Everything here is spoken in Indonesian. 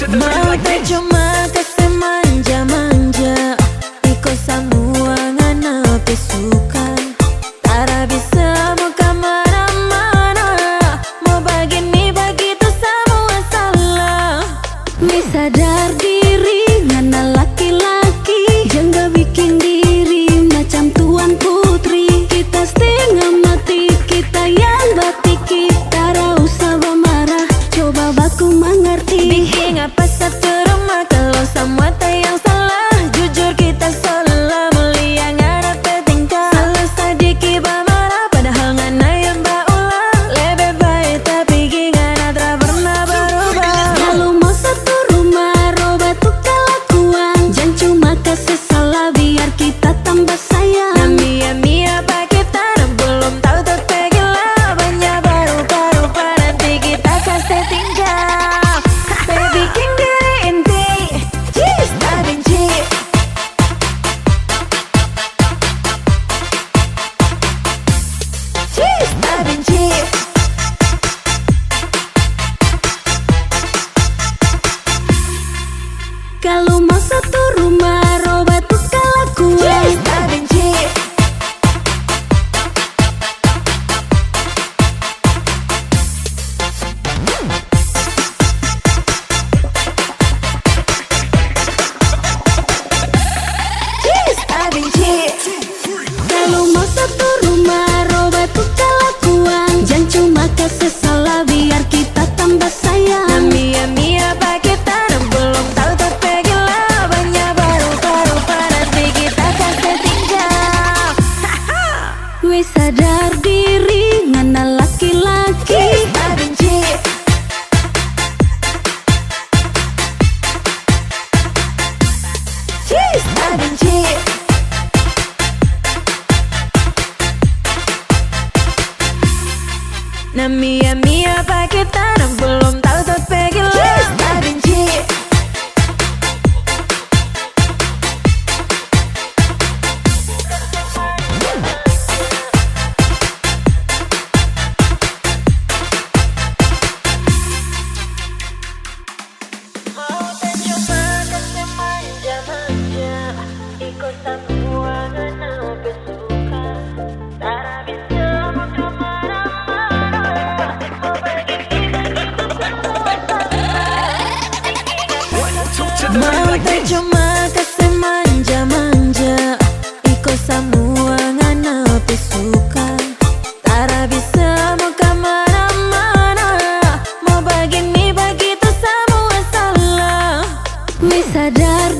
Mau tak cuma kasih manja-manja, iko semua ngana pesuka. Tara bisa mau kemana-mana, mau begini begitu semua salah. Mi sadar diri ngana laki-laki, jangan bikin diri macam tuan putri. Kita setengah mati, kita yang batiki. Tara usah marah, coba baku mengerti. Bikin apa satu rumah kalau semua tak yang salah. Jujur kita salah, mulia ngana petingkah. Salah sedikit marah, padahal ngana yang baulah. Lebih baik tapi ngana tak pernah berubah. Kalau mau satu rumah, robah tuh kelakuan. Jangan cuma kasih salah biar kita tambah sayang. Nah mia apa kita belum tahu tapi gila. Banyak baru-baru nanti kita kasih tinggal. Baby king diri inti, cheese tak benci. Cheese tak benci. Kalau mau satu rumah, robah tuh kelakuan. Cheese tak benci. Cheese tak benci. Kalau mau satu rumah, robah tuh kelakuan. Jangan cuma kasih salah biar kita tambah sayang. Nah mia apa kita belum tahu tapi gila. Banyak baru-baru nanti kita kasih tinggal. Wes sadar diri ngana laki-laki. Cheese tak benci. Cheese tak benci. Nah mia apa kita belum tahu tapi gila. Cheese tak benci. Mau tak cuma kasih manja-manja, ikut semua ngana pesuka. Tara bisa mau kemana-mana, mau begini begitu semua salah. Mau tak cuma kasih manja-manja, ikut semua ngana pesuka. Tara bisa mau kemana-mana, mau begini begitu semua salah. Mi sadar